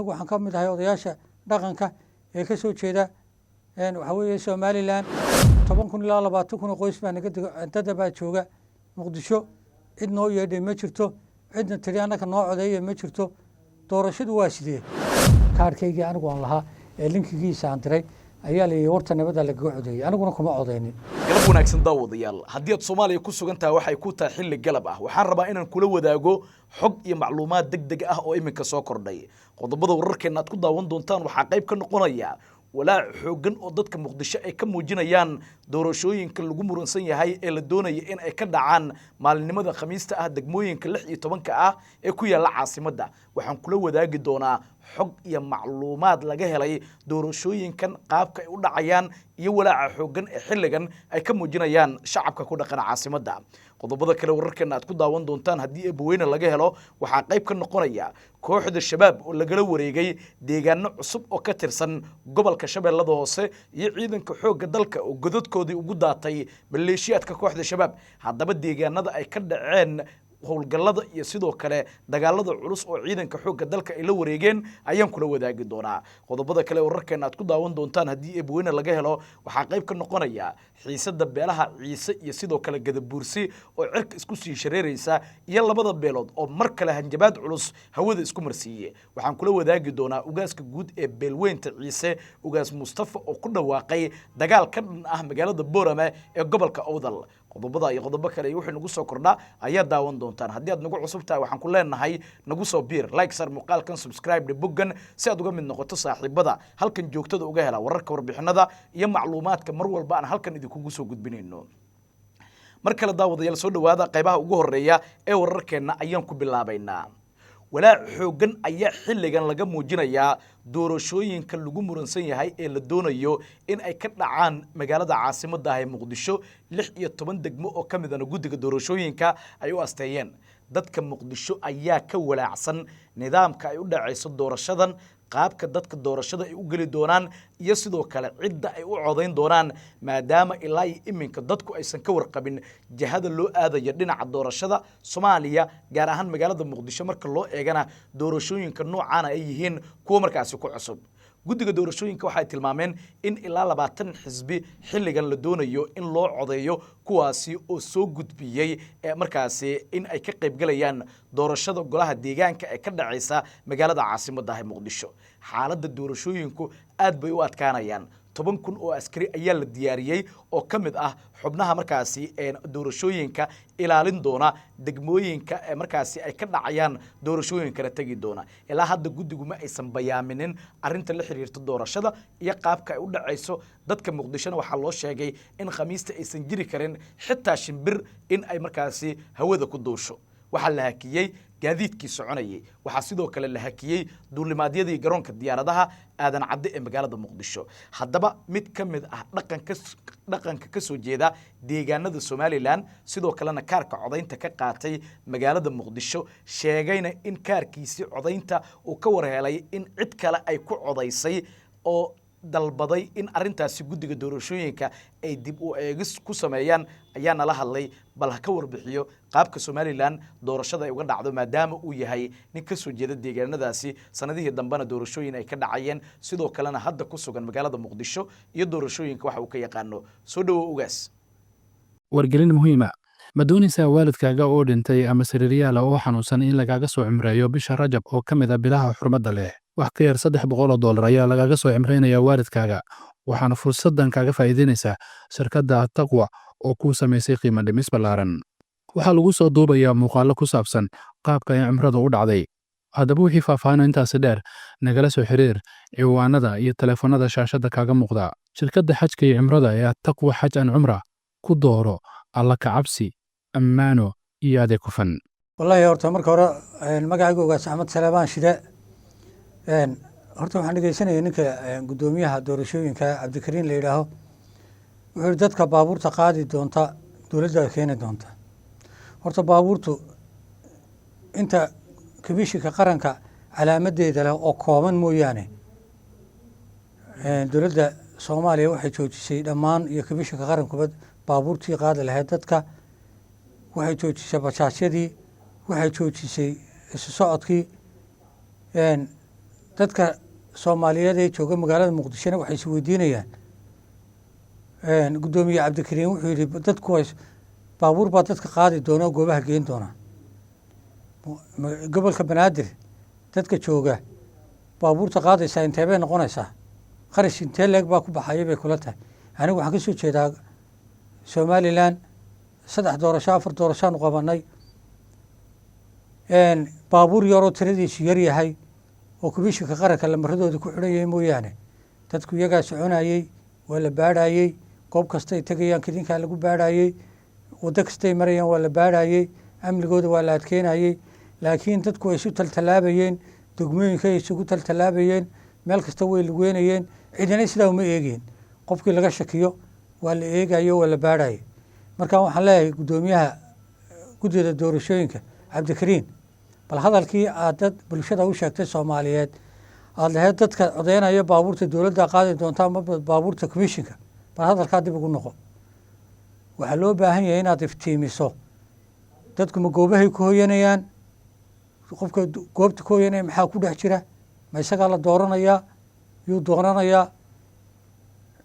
waxaan ka mid ahay odayaasha dhaqanka ee ka soo jeeda waxa weeye Somaliland 10,000 ilaa 20,000 qoys baa naga dad baa jooga Muqdisho cid noo yeedhay ma jirto cidna tiri anaka noo codeeyay ma jirto doorashadu waa sidee kaarkayga anigu aan lahaa ee linkigiisa aan diray ayaa leeyahay warta nabada laga codeeyay aniguna kuma codeynin galab wanaagsan daawadayaal haddii aad Soomaaliya ku sugan tahay waxay ku tahay xilli galab ah waxaan rabaa inaan kula wadaago xog iyo macluumaad degdeg ah oo iminka soo kordhay qodobada wararkeena aad ku daawan doontaan waxaa qayb ka noqonaya walaa xoogan oo dadka Muqdisho ay ka muujinayaan doorashooyinka lagu muransan yahay ee la doonayo in ay ka dhacaan maalinimada Khamiista ah degmooyinka 16 ah ee ku yaala caasimadda waxaan kula wadaagi doonaa xog iyo macluumaad laga helay doorashooyinkan qaabka ay u dhacayaan iyo walaa xoogan ee xilligan ay ka muujinayaan shacabka ku dhaqan caasimadda qodobada kale wararkeena aad ku daawan doontaan haddii eebweyne laga helo waxaa qayb ka noqonaya kooxda shabaab oo lagala wareegay deegaano cusub oo ka tirsan gobolka Shabeellada Hoose iyo ciidanka xoogga dalka oo godadkoodii ugu daatay maleeshiyaadka kooxda shabaab haddaba deegaanada ay ka dhaceen howlgallada iyo sidoo kale dagaalada culus oo ciidanka xoogga dalka ay la wareegeen ayaan kula wadaagi doonaa qodobada kale wararkeena aad ku daawan doontaan haddii eebweyne laga helo waxaa qayb ka noqonaya xiisada beelaha Ciise iyo sidoo kale Gadabuursi oo cirka isku sii shareeraysa iyo labada beelood oo mar kale hanjabaad culus hawada isku marsiiyay waxaan kula wadaagi doonaa ugaaska guud ee beelweynta Ciise ugaas Mustafa oo ku dhawaaqay dagaal ka dhan ah magaalada Boorama ee gobolka Awdal qodobada iyo qodobo kale wixii nagu soo kordha ayaa daawan doontaan haddii aad nagu cusub tahay waxaan ku leenahay nagu soo biir like sar muuqaalkan subscribe boggan si aad uga mid noqoto saaxiibada halkan joogtada uga hela wararka warbixinada iyo macluumaadka mar walba aan halkan idinku soo gudbinayno mar kale daawadayaal soo dhawaada qaybaha ugu horeeya ee wararkeena ayaan ku bilaabaynaa walaa xoogan ayaa xilligan laga muujinayaa doorashooyinka lagu muransan yahay ee la doonayo in ay ka dhacaan magaalada caasimadda ah ee Muqdisho 16 degmo oo ka mid ah guddiga doorashooyinka ay u asteeyeen dadka Muqdisho ayaa ka walaacsan nidaamka ay u dhacayso doorashadan qaabka dadka doorashada ay u gali doonaan iyo sidoo kale cidda ay u codeyn doonaan maadaama ilaa iminka dadku aysan ka warqabin jihada loo aadayo dhinaca doorashada Soomaaliya gaar ahaan magaalada Muqdisho marka loo eegana doorashooyinka noocan ay yihiin kuwa markaas ku cusub guddiga doorashooyinka waxay tilmaameen in ilaa 20 xisbi xilligan la doonayo in loo codeeyo kuwaasi oo soo gudbiyay markaasi in ay ka qayb galayaan doorashada golaha deegaanka ee ka dhacaysa magaalada caasimadda ah Muqdisho xaaladda doorashooyinku aad bay u adkaanayaan 10,000 oo askari ayaa la diyaariyay oo ka mid ah xubnaha markaasi doorashooyinka ilaalin doona degmooyinka markaasi ay ka dhacayaan doorashooyinka la tagi doona ilaa hadda guddigu ma aysan bayaaminin arinta la xiriirta doorashada iyo qaabka ay u dhacayso dadka Muqdisho waxa loo sheegay in Khamiista aysan jiri karin xitaa shimbir in ay markaasi hawada ku duusho waxa la hakiyay gaadiidkii soconayay waxa sidoo kale la hakiyay duulimaadyadii garoonka diyaaradaha aadan cadde ee magaalada Muqdisho haddaba mid ka mid ah dhaqanka ka soo jeeda deegaanada Somaliland sidoo kalena kaarka codeynta ka qaatay magaalada Muqdisho sheegayna in kaarkiisi codeynta uu ka warhelay in cid kale ay ku codeysay oo dalbaday in arintaasi guddiga doorashooyinka ay dib u eegis ku sameeyaan ayaa nala hadlay bal ha ka warbixiyo qaabka Somaliland doorashada ay uga dhacdo maadaama uu yahay nin ka soo jeeda deegaanadaasi sanadihii dambana doorashooyin ay ka dhacayeen sidoo kalena hadda ku sugan magaalada Muqdisho iyo doorashooyinka waxa uu ka yaqaano soo dhawow ugaas wargelin muhiima ma doonaysaa waalidkaaga oo dhintay ama sariiryaal oo xanuunsan in lagaaga soo cimreeyo bisha Rajab oo ka mid ah bilaha xurmada leh wax ka yar $300 ayaa lagaaga soo cimreynaya waalidkaaga waxaana fursadan kaaga faa'iideynaysaa shirkadda Taqwa oo ku sameysay qiimo dhimis ballaaran waxa lagu soo duubayaa muuqaalo ku saabsan qaabka ay cimradu u dhacday haddaba wixii faahfaahin intaas dheer nagala soo xiriir ciwaanada iyo telefoonada shaashada kaaga muuqda shirkadda xajka iyo cimrada ee Taqwa Xaj and Umrah ku dooro alla ka cabsi ammaano iyo adeeg hufan wallahi horta marka hore magacaygu ugaas Axmed Salebaan Shide horta waxaan dhageysanayay ninka gudoomiyaha doorashooyinka Cabdikariin la yiraahdo wuxuu dadka baabuurta qaadi doonta dawladda keeni doonta horta baabuurtu inta kabishka qaranka calaamadeeda leh oo kooban mooyaane dawladda Soomaaliya waxay joojisay dhammaan iyo kabishka qarankuba baabuurtii qaadi lahayd dadka waxay joojisay bajaajyadii waxay joojisay isu socodkii dadka soomaaliyeed ee jooga magaalada muqdishona waxay is weydiinayaan guddoomiye cabdikariin wuxuu yidhi dadku baabuur baa dadka qaadi doona oo goobaha geen doona gobolka banaadir dadka jooga baabuurta qaadaysaa intee bay noqonaysaa kharash intee leeg baa ku baxaya bay kula tahay anigu waxaan ka soo jeedaa somalilan 3 doorasho 4 doorashaanu qabanay baabuur yaroo tiradiisu yar yahay oo komishinka qaranka lamaradooda ku xidhan yahay mooyaane dadku iyagaa soconayey waa la baadhayey goob kastay tegayaan kadinkaa lagu baadhayey waddo kastay marayaan waa la baadhayey amnigooda waa la adkeynayey laakiin dadku way isu taltalaabayeen degmooyinka ay isugu taltalaabayeen meel kasta way lugeynayeen cidina sidaa uma eegeen qofkii laga shakiyo waa la eegayo waa la baadhayay marka waxaan leeyahay guddoomiyaha guddida doorashooyinka cabdikariin bal hadalkii aad dad bulshada u sheegtay soomaaliyeed aada lahayd dadka codeynaya baabuurta dowladda qaadi doonta ama baabuurta komishinka bal hadalkaa dib ugu noqo waxaa loo baahan yahay inaad iftiimiso dadku ma goobahay ku hoyanayaan qofka goobta ku hoyanaya maxaa ku dhex jira ma isagaa la dooranayaa yuu dooranayaa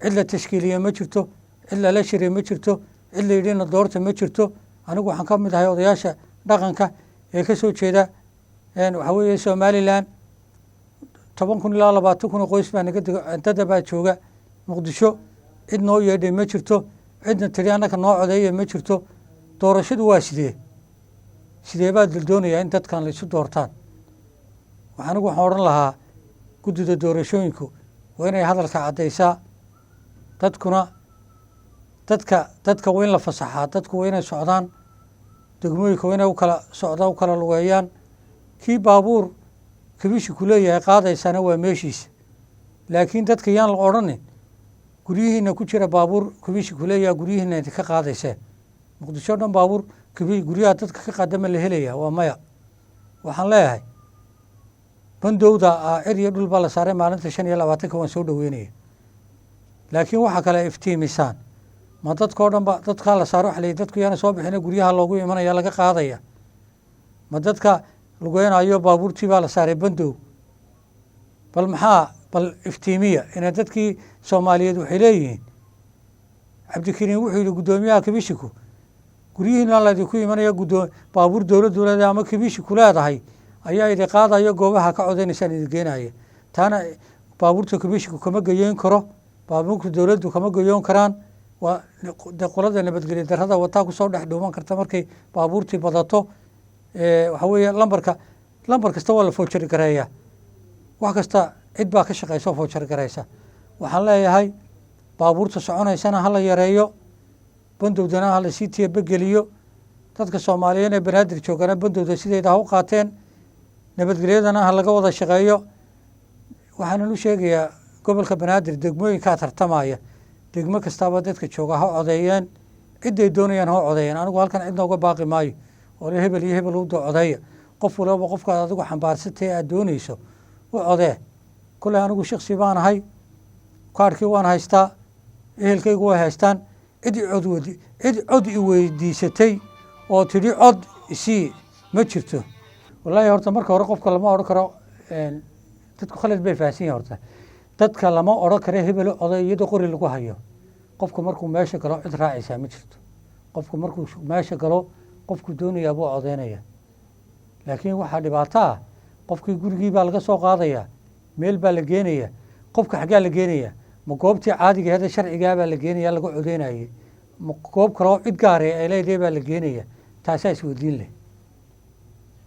cid la tashkiiliye ma jirto cid lala shiray ma jirto cid la yidhina doorta ma jirto anigu waxaan ka mid ahay odayaasha dhaqanka ee ka soo jeeda waxaa weeye somalilan 10,000 ilaa 20,000 qoys baa dada baa jooga muqdisho cid noo yeedhay ma jirto cidna tiri annaka noo codeeya ma jirto doorashadu waa sidee baa dildoonayaa in dadkan la isu doortaan anigu waxaan odhan lahaa guddida doorashooyinku waa inay hadalka caddaysaa dadkuna dadka waa in la fasaxaa dadku waa inay socdaan degmooyinka waa inay u kala lugeeyaan kii baabuur kabishinku leeyahay qaadaysana waa meeshiisa laakiin dadka yaan la odhanin guryihiina ku jira baabuur kabishinku leeyaha guryihiina idinka qaadaysee muqdisho dhan baabuur guryaha dadka ka qaadama la helaya waa maya waxaan leeyahay bandowda cir iyo dhul baa la saaray maalinta 25 waan soo dhaweynaya laakiin waxaa kale iftiimisaan ma dadkao dhan ba dadkaa la saaro waxa la dadku yaana soo bixina guryaha loogu imanaya laga qaadaya ma dadka lugeynayo baabuurtii baa la saaray bandow bal iftiimiya ina dadkii soomaaliyeed waxay leeyihiin cabdikariin wuxuu yidhi guddoomiyaha kabishinku guryihiina laydinku imanaya baabuur dowladdu leedahay ama kabishinku leedahay ayaa idi qaadayo goobaha ka codeynaysaan idi geenaya taana baabuurta kabishinku kama geyoon karo baabuurka dowladdu kama geyoon karaan waa qolada nabadgelyo darrada wataa kusoo dhex dhuuman karta markay baabuurtii badato waxaa weeye lambar kasta waa la foojari gareeya wax kasta cid baa ka shaqeysa oo foojari gareysa waxaan leeyahay baabuurta soconaysana hala yareeyo bandowdana hala sii tiyabageliyo dadka soomaaliyeed ee banaadir joogana bandowda sideyda ha u qaateen nabadgelyadana ha laga wada shaqeeyo waxaanan u sheegayaa gobolka banaadir degmooyinkaa tartamaya degmo kastaaba dadka jooga ha codeeyeen ciday doonayaan ha codeeyeen anigu halkan cidna uga baaqi maayo oo hebel iyo hebel u codeeya qof walba qofkaad adigu xambaarsatay aad doonayso u codee kule anigu shaksi baan ahay kaarkii waan haystaa ehelkaygu way haystaan cid cod i weydiisatay oo tidhi cod isii ma jirto wallaahi horta marka hore qofka lama odhan karo dadku khalad bay fahansan yahin horta dadka lama odhan karo hebelo coday iyadoo qori lagu hayo qofku markuu meesha galo cid raacaysaa ma jirto qofku markuu meesha galo qofku doonayaa buu codeynaya laakiin waxaa dhibaato ah qofkii gurigii baa laga soo qaadaya meel baa la geenaya qofka xaggaa la geenaya ma goobtii caadigeeda sharcigaa baa la geenaya laga codeynayey ma goob kaloo cid gaare ay leedahay baa la geenaya taasaa isweydiin leh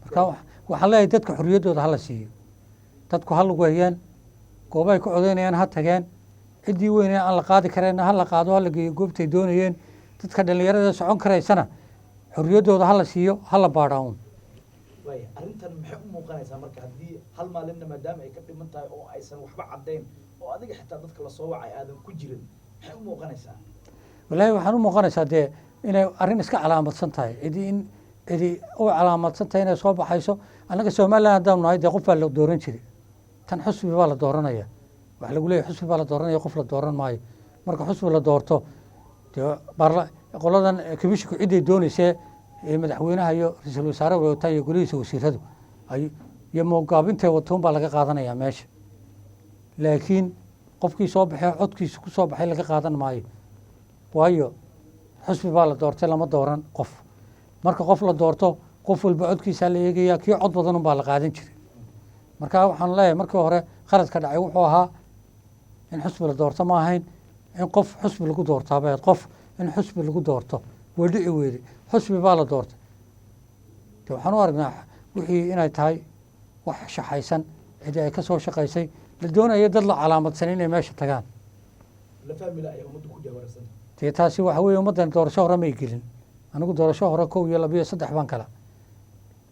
marka waxaan leeyahay dadka xorriyaddooda hala siiyo dadku ha lugeeyeen goobahay ku codeynayaan ha tageen ciddii weynee aan la qaadi kareenna ha la qaado ha la geeyo goobtay doonayeen dadka dhallinyarada socon karaysana xorriyaddooda ha la siiyo ha la baadhaan arrintan maxay u muuqanaysaa marka haddii hal maalinna maadaama ay ka dhiman tahay oo aysan waxba caddayn oo adiga xitaa dadka lasoo wacay aadan ku jirin maxay u muuqanaysaa wallaahi waxaan u muuqanaysaa dee inay arrin iska calaamadsan tahay cidi u calaamadsan tahay inay soo baxayso annaga somalilan haddaanu nahay dee qof baa la dooran jiray tan xusbi baa la dooranaya waxa lagu leeyahy xusbi baa la dooranaya qof la dooran maayo marka xusbi la doorto dee qoladan kabishinku ciday doonaysee madaxweynaha iyo ra-iisul wasaare wataan iyo golihiisa wasiiradu iyo moogaabintay watoon baa laga qaadanayaa meesha laakiin qofkii soo baxee codkiisa ku soo baxay laga qaadan maayo waayo xusbi baa la doortay lama dooran qof marka qof la doorto qof walba codkiisaa la eegaya kii cod badan unbaa la qaadan jiray marka waxaan leeyahay markii hore qaladka dhacay wuxuu ahaa in xusbi la doorto ma ahayn in qof xusbi lagu doortaabayd qof in xusbi lagu doorto way dhici weyday xusbi baa la doortay de waxaan u aragnaa wixii inay tahay wax shaxaysan cidi ay ka soo shaqaysay la doonayo dad la calaamadsan inay meesha tagaan dee taasi waxa weeye ummaddan doorasho hore may gelin anigu doorasho hore 1 iyo 2 iyo 3 baan kala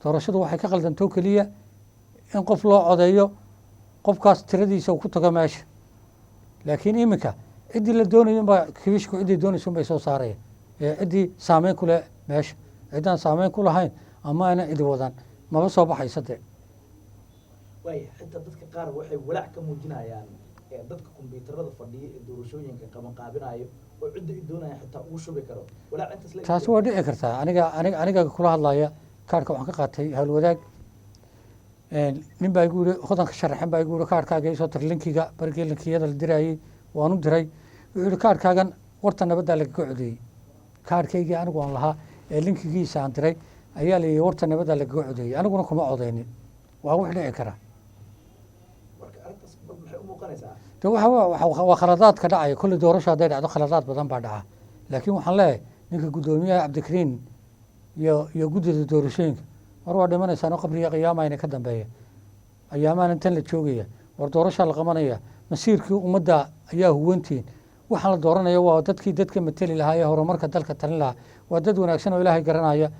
doorashadu waxay ka qaldantoo keliya in qof loo codeeyo qofkaas tiradiisa uu ku tago meesha laakiin iminka ciddii la doonayo inbaa kibishku ciddii doonaysa unbay soo saaraya ciddii saameyn ku leh meesha ciddaan saameyn ku lahayn ama ayna cidi wadan maba soo baxaysa dee waaya xitaa dadka qaar waxay walaac ka muujinayaan dadka kombiyuutarada fadhiya ee doorashooyinka qabanqaabinayo oo cidda ay doonayaan xitaa ugu shubi karo walaac intaas la taasi waa dhici kartaa aniga kula hadlaya kaarhka waxaan ka qaatay hawlwadaag nin baa igu yiri hodanka sharaxan baa igu yiri kaarhkaaga isoo tir linkiga barigii linkiyada la dirayay waanu diray wuxuu yidhi kaarhkaagan warta nabaddaa lagaga codeeyey kaarhkaygii anigu aan lahaa ee linkigiisa aan diray ayaa la yidhi warta nabaddaa lagaga codeeyey aniguna kuma codeynin waa wax dhici kara de waa khaladaadka dhacaya kolley doorasho hadday dhacdo khaladaad badan baa dhaca laakiin waxaan leeyahay ninka guddoomiyaha cabdikariin iyo guddida doorashooyinka war waa dhimanaysaano qabriga qiyaama ina ka dambeeya ayaamaan intan la joogaya war doorashaa la qabanaya masiirkii ummadda ayaa huwantiin waxaan la dooranaya waa dadkii dadka mateli lahaa ee horumarka dalka talin lahaa waa dad wanaagsan oo ilaahay garanaya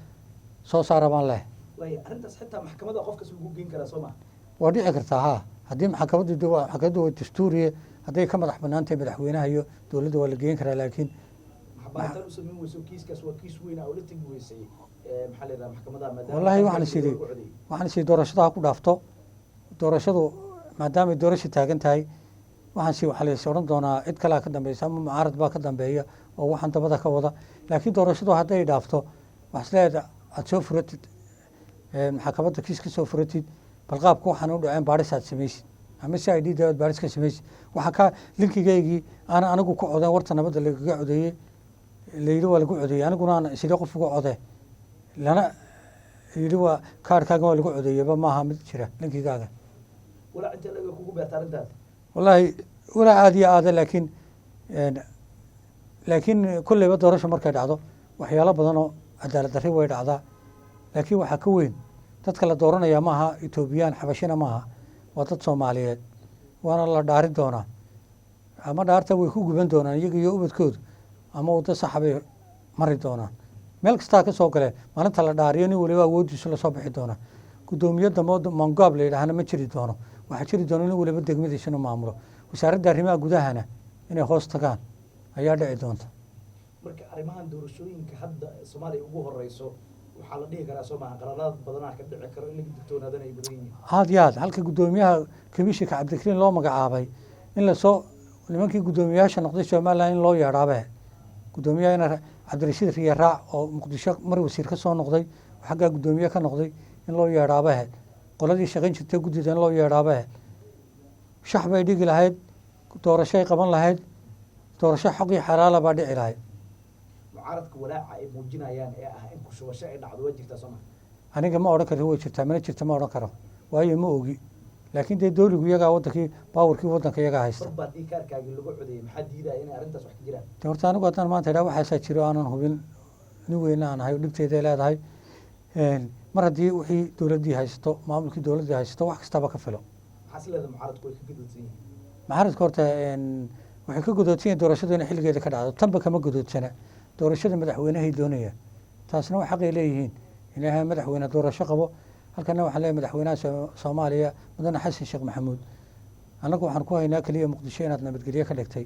soo saara baan leh arrintaas xitaa maxkamada qofkas lagu geyn karaa soo maa waa dhici kartaa ha haddii maxkamaddu waa dastuuriye hadday ka madax banaan tahay madaxweynaha iyo dowladda waa la geen karaa laakiin maxbaaritaan u samayn weyso kiiskaas waa kiis weyn oo la tegi weysay maxaa la yidhaha maxkamadaha maadaama wallahi waxaan is doorashada ha ku dhaafto doorashadu maadaamay doorasha taagan tahay waxaa lays odhan doonaa cid kalea ka dambeysa ama mucaarad baa ka dambeeya oo waxaan dabada ka wada laakiin doorashadu hadday dhaafto waxasleeda aada soo furatid maxkamadda kiis ka soo furatid bal qaabka waxaan u dhaceen baadhis aad samaysid ama si ID daawad baadhis ka samaysid waxaa ka linkigaygii aan anigu ku codeen warta nabadda lagaga codeeyey layidhi waa lagu codeeyey aniguna aan sidee qof uga codee lana yidhi waa kaarhkaaga waa lagu codeeyeyba maaha mid jira linkigaaga walaa inta laga kugu beerta arrintaas wallaahi walaa aada iyo aada laakiin kolleyba doorasho markay dhacdo waxyaalo badan oo cadaalad darri way dhacdaa laakiin waxaa ka weyn dadka la dooranaya maaha etoobiyaan xabashina maaha waa dad soomaaliyeed waana la dhaari doonaa ama dhaarta way ku guban doonaan iyaga iyo ubadkooda ama waddo saxa bay mari doonaan meel kastaa ka soo galeen maalinta la dhaariyo nin waliba awooddiisu lasoo bixi doonaa guddoomiye dambe mangaab la yidhaahna ma jiri doono waxaa jiri doona nin waliba degmadiisana maamulo wasaaradda arrimaha gudahana inay hoos tagaan ayaa dhici doonta marka arrimahan doorashooyinka hadda soomaaliya ugu horeyso waxaa la dhihi karaa soo maaha qaladaad badanaa ka dhici karo in laga digtoonaadana ay badan yihiin aad iyo aad halka guddoomiyaha komishinka cabdikariin loo magacaabay in lasoo nimankii guddoomiyayaasha noqday somalilan in loo yeedhaabe guddoomiyaha ina cabdirashiid riya raac oo muqdisho mar wasiir ka soo noqday oo xaggaa guddoomiye ka noqday in loo yeedhaabahe qoladii shaqayn jirtay guddida in loo yeedhaabahe shax bay dhigi lahayd doorashoay qaban lahayd doorasho xoqii xalaala baa dhici lahayd mucaaradka walaaca ay muujinayaan ee ah in kushubasho ay dhacdo waa jirtaa soo maa aniga ma odhan karo way jirtaa mana jirta ma odhan karo waayo ma ogi laakiin dee dowligu iyagaa wadankii baawarkii waddanka iyagaa haysta marba haddii kaarkaagii lagu codeeyey maxaa diidaya inay arrintaas wax ka jiraan de horta anigu haddaan maanta idhaa waxaasaa jiro aanan hubin nin weyne aan ahay dhibteeday leedahay mar haddii wixii dowladdii haysato maamulkii dowladdii haysato wax kastaba ka filo maxaa si leeda mucaaradku way ka gadoodsan yihiin mucaaradka horta waxay ka godoodsan yihin doorashadu inay xilligeeda ka dhacdo tanba kama godoodsana doorashada madaxweynehay doonaya taasna waa xaqay leeyihiin ilaahay madaxweyne doorasho qabo halkana waxaan leeyahay madaxweynaha soomaaliya mudane xasan sheekh maxamuud annagu waxaan ku haynaa keliya muqdisho inaad nabadgelyo ka dhigtay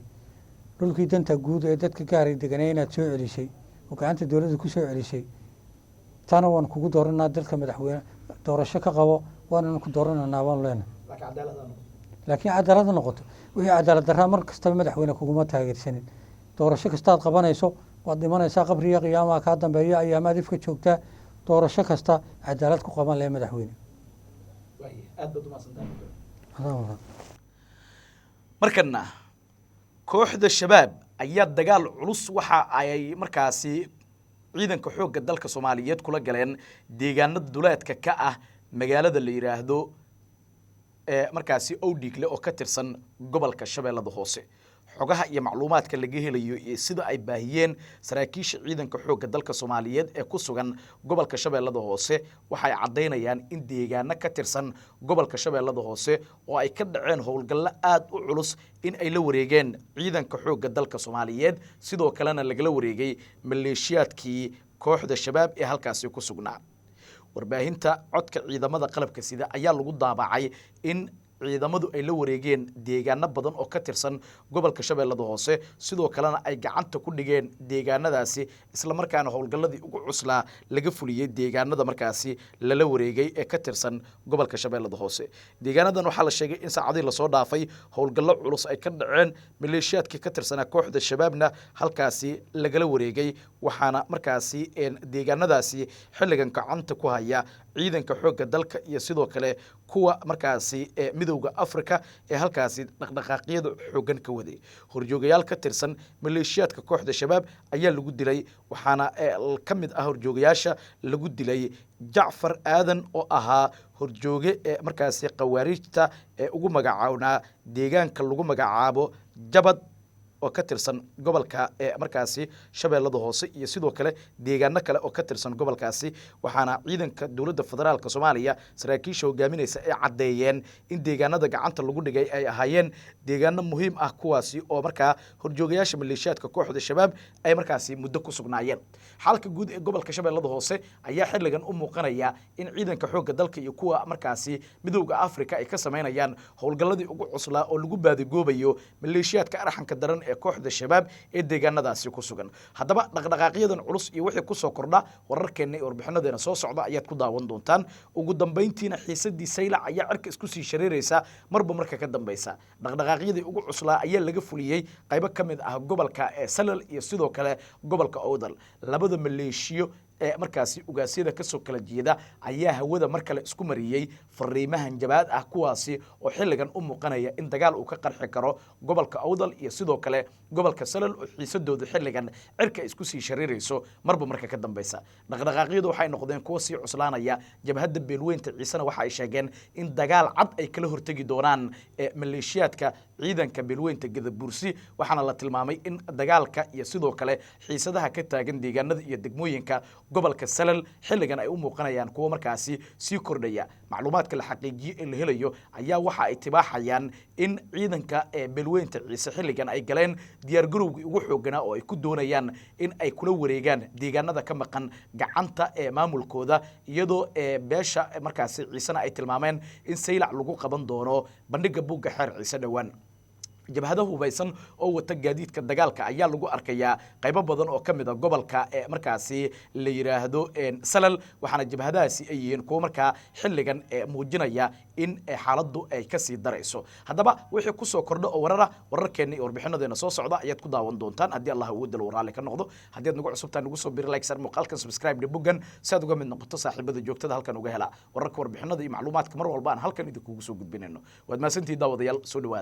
dhulkii danta guud ee dadka gaaray deganay inaad soo celisay oo gacanta dowladda ku soo celisay taana waan kugu dooranaa dalka madaxweyne doorasho ka qabo waananu ku doorananaa waanu leenahay laakiin cadaalad noqoto wixii cadaalad darraa mar kastaba madaxweyne kuguma taageersanin doorasho kastaad qabanayso waad dhimanaysaa qabriga qiyaamaha kaa dambeeya ayaamaad ifka joogtaa doorasho kasta cadaalad ku qaban lahe madaxweyne markana kooxda shabaab ayaa dagaal culus waxa ay markaasi ciidanka xoogga dalka Soomaaliyeed kula galeen deegaanada duleedka ka ah magaalada la yiraahdo markaasi Owdhiigle oo ka tirsan gobolka Shabeellada Hoose xogaha iyo macluumaadka laga helayo iyo sida ay baahiyeen saraakiisha ciidanka xoogga dalka Soomaaliyeed ee ku sugan gobolka Shabeellada Hoose waxay cadeynayaan in deegaano ka tirsan gobolka Shabeellada Hoose oo ay ka dhaceen howlgallo aad u culus in ay la wareegeen ciidanka xoogga dalka Soomaaliyeed sidoo kalena laga wareegay maleeshiyaadkii kooxda shabaab ee halkaasi ku sugnaa warbaahinta codka ciidamada qalabka sida ayaa lagu daabacay in ciidamadu ay la wareegeen deegaano badan oo ka tirsan gobolka Shabeellada Hoose sidoo kalena ay gacanta ku dhigeen deegaanadaasi isla markaana howlgalladii ugu cuslaa laga fuliyay deegaanada markaasi la wareegay ee ka tirsan gobolka Shabeellada Hoose deegaanadan waxa la sheegay in saacadii la soo dhaafay howlgallo culus ay ka dhaceen maleeshiyaadkii ka tirsanaa kooxda shabaabna halkaasi laga wareegay waxaana markaasi deegaanadaasi xilligan gacanta ku haya ciidanka xoogga dalka iyo sidoo kale kuwa markaasi midowga Afrika ee halkaasi dhaqdhaqaaqyada xooggan ka waday horjoogayaal ka tirsan maleeshiyaadka kooxda shabaab ayaa lagu dilay waxaana kamid ah horjoogayaasha lagu dilay Jacfar Aadan oo ahaa horjooge markaasi qawaariijta ugu magacaawna deegaanka lagu magacaabo Jabad oo ka tirsan gobolka markaasi Shabeellada Hoose iyo sidoo kale deegaano kale oo ka tirsan gobolkaasi waxaana ciidanka dawladda federaalka Soomaaliya saraakiisha hogaaminaysa ay cadeeyeen in deegaanada gacanta lagu dhigay ay ahaayeen deegaano muhiim ah kuwaasi oo markaa horjoogayaasha maleeshiyaadka kooxda shabaab ay markaasi muddo ku sugnaayeen xalka guud ee gobolka Shabeellada Hoose ayaa xilligan u muuqanaya in ciidanka xoogga dalka iyo kuwa markaasi midowga Afrika ay ka sameynayaan howlgalladii ugu cuslaa oo lagu baadigoobayo maleeshiyaadka arxanka daran ee kooxda shabaab ee deegaanadaasi ku sugan hadaba dhaqdhaqaaqyadan culus iyo wixii ku soo kordha wararkeena warbixinadeena soo socda ayaad ku daawan doontaan ugu dambeyntiina xiisadii saylac ayaa cirka isku sii shareeraysa marba marka ka dambaysa dhaqdhaqaaqyadii ugu cuslaa ayaa laga fuliyay qaybo kamid ah gobolka Salal iyo sidoo kale gobolka Awdal labada maleeshiyo markaasi ugaasyada ka soo kala jeeda ayaa hawada mar kale isku mariyay fariimahan jabaad ah kuwaasi oo xilligan u muuqanaya in dagaal uu ka qarxi karo gobolka Awdal iyo sidoo kale gobolka Salal oo xiisadooda xilligan cirka isku sii shareerayso marba marka ka dambaysa dhaqdhaqaaqyadu waxay noqdeen kuwa sii cuslaanaya jabhadda beelweynta ciisana waxa ay sheegeen in dagaal cad ay kala hortagi doonaan maleeshiyaadka ciidanka beelweynta Gadabursi waxaana la tilmaamay in dagaalka iyo sidoo kale xiisadaha ka taagan deegaanada iyo degmooyinka gobolka Salal xilligan ay u muuqanayaan kuwa markaasi sii kordhaya macluumaadka la xaqiijiyay ee la helayo ayaa waxa ay tibaaxayaan in ciidanka beelweynta ciise xilligan ay galeen diyaar garowgii ugu xooganaa oo ay ku doonayaan in ay kula wareegaan deegaanada ka maqan gacanta maamulkooda iyadoo beesha markaasi ciisana ay tilmaameen in saylac lagu qaban doono bandhiga buugga xeer ciise dhawaan jabhada hubaysan oo wata gaadiidka dagaalka ayaa lagu arkayaa qaybo badan oo kamid ah gobolka markaasi la yiraahdo Salal waxaana jabhadaasi ay yihiin kuwa markaa xilligan muujinaya in xaaladdu ay ka sii darayso hadaba wixii ku soo kordho oo wararkeena iyo warbixinadeena soo socda ayaad ku daawan doontaan haddii Allah uu dalo waraale ka noqdo haddii aad nagu cusubtaan nagu soo bir like sar muuqaalkan subscribe dhibgan si aad uga mid noqoto saaxiibada joogtada halkan uga hela wararka warbixinada iyo macluumaadka mar walba aan halkan idinku soo gudbinayno waad maasantii daawadayaal soo dhawaada